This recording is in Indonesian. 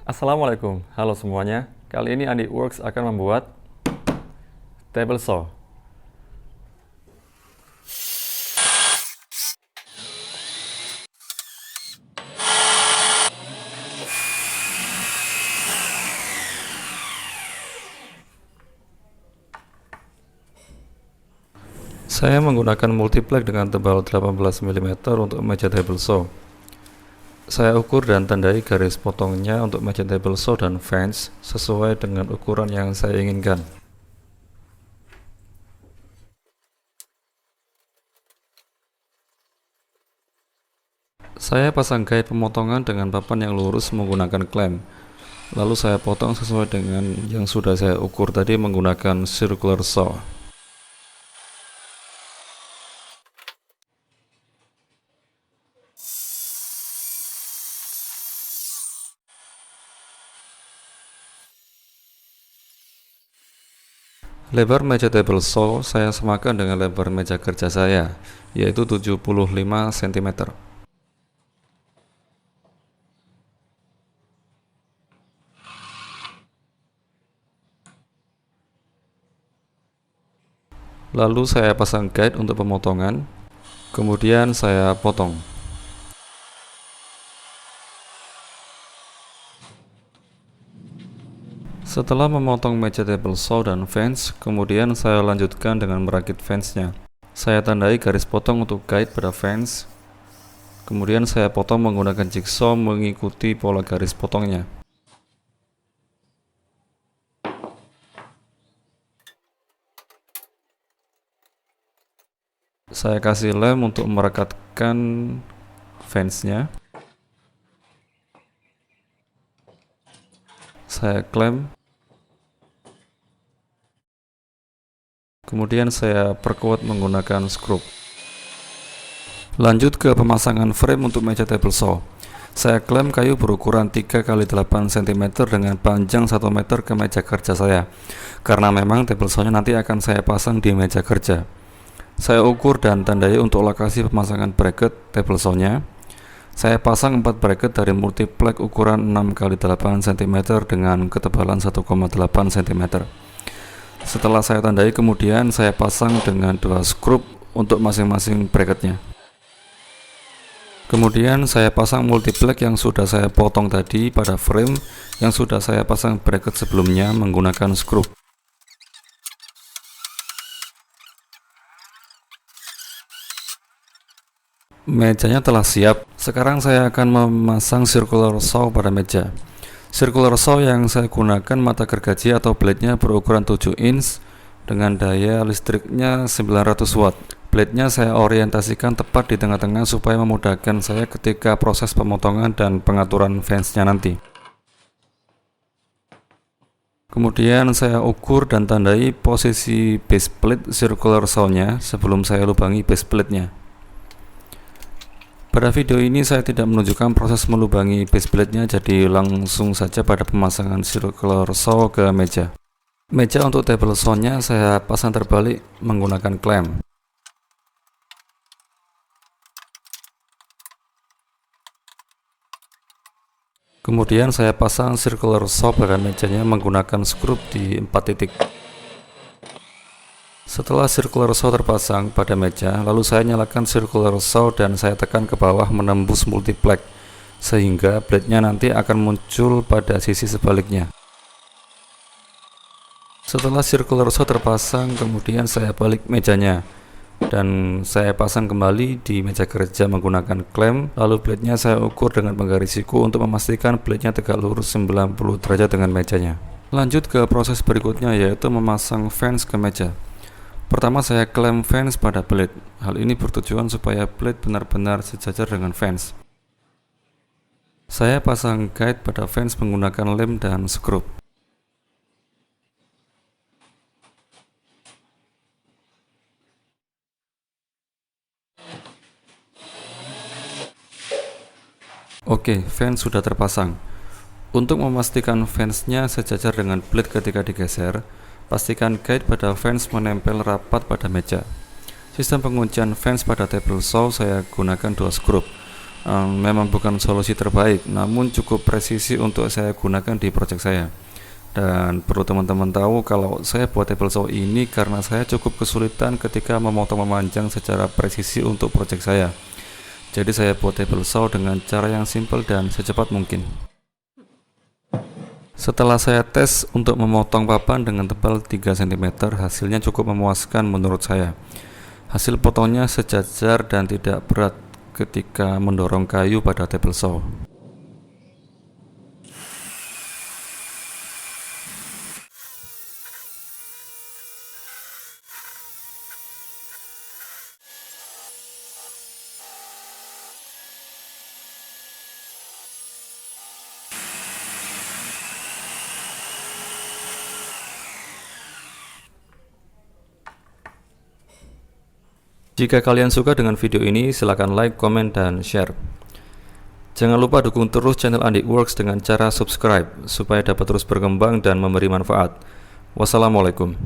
Assalamualaikum, halo semuanya. Kali ini Andi Works akan membuat table saw. Saya menggunakan multiplex dengan tebal 18 mm untuk meja table saw. Saya ukur dan tandai garis potongnya untuk meja table saw dan fence sesuai dengan ukuran yang saya inginkan. Saya pasang guide pemotongan dengan papan yang lurus menggunakan klem. Lalu saya potong sesuai dengan yang sudah saya ukur tadi menggunakan circular saw. Lebar meja table saw saya samakan dengan lebar meja kerja saya, yaitu 75 cm. Lalu saya pasang guide untuk pemotongan, kemudian saya potong. Setelah memotong meja table saw dan fence, kemudian saya lanjutkan dengan merakit fence-nya. Saya tandai garis potong untuk guide pada fence, kemudian saya potong menggunakan jigsaw mengikuti pola garis potongnya. Saya kasih lem untuk merekatkan fence-nya. Saya klem. Kemudian saya perkuat menggunakan skrup. Lanjut ke pemasangan frame untuk meja table saw. Saya klem kayu berukuran 3x8 cm dengan panjang 1 meter ke meja kerja saya, karena memang table saw-nya nanti akan saya pasang di meja kerja. Saya ukur dan tandai untuk lokasi pemasangan bracket table saw-nya. Saya pasang 4 bracket dari multiplex ukuran 6x8 cm dengan ketebalan 1,8 cm. Setelah saya tandai, kemudian saya pasang dengan 2 skrup untuk masing-masing bracketnya. Kemudian saya pasang multiplex yang sudah saya potong tadi pada frame yang sudah saya pasang bracket sebelumnya menggunakan skrup. Mejanya telah siap. Sekarang saya akan memasang circular saw pada meja. Circular saw yang saya gunakan mata gergaji atau blade-nya berukuran 7 inch dengan daya listriknya 900 watt. Blade-nya saya orientasikan tepat di tengah-tengah supaya memudahkan saya ketika proses pemotongan dan pengaturan fence-nya nanti. Kemudian saya ukur dan tandai posisi base plate circular saw-nya sebelum saya lubangi base plate-nya. Pada video ini saya tidak menunjukkan proses melubangi base plate-nya, jadi langsung saja pada pemasangan circular saw ke meja. Meja untuk table saw-nya saya pasang terbalik menggunakan klem. Kemudian saya pasang circular saw pada mejanya menggunakan skrup di 4 titik. Setelah circular saw terpasang pada meja, lalu saya nyalakan circular saw dan saya tekan ke bawah menembus multiplex, sehingga blade-nya nanti akan muncul pada sisi sebaliknya. Setelah circular saw terpasang, kemudian saya balik mejanya dan saya pasang kembali di meja kerja menggunakan klem. Lalu blade-nya saya ukur dengan penggaris siku untuk memastikan blade-nya tegak lurus 90 derajat dengan mejanya. Lanjut ke proses berikutnya, yaitu memasang fence ke meja. Pertama saya klem fence pada blade. Hal ini bertujuan supaya blade benar-benar sejajar dengan fence. Saya pasang guide pada fence menggunakan lem dan skrup. Oke, fence sudah terpasang. Untuk memastikan fence-nya sejajar dengan blade ketika digeser, pastikan guide pada fence menempel rapat pada meja. Sistem penguncian fence pada table saw saya gunakan 2 skrup. memang bukan solusi terbaik, namun cukup presisi untuk saya gunakan di project saya. Dan perlu teman-teman tahu kalau saya buat table saw ini karena saya cukup kesulitan ketika memotong memanjang secara presisi untuk project saya. Jadi saya buat table saw dengan cara yang simple dan secepat mungkin. Setelah saya tes untuk memotong papan dengan tebal 3 cm, hasilnya cukup memuaskan menurut saya. Hasil potongnya sejajar dan tidak berat ketika mendorong kayu pada table saw. Jika kalian suka dengan video ini, silakan like, komen, dan share. Jangan lupa dukung terus channel Andik Works dengan cara subscribe supaya dapat terus berkembang dan memberi manfaat. Wassalamualaikum.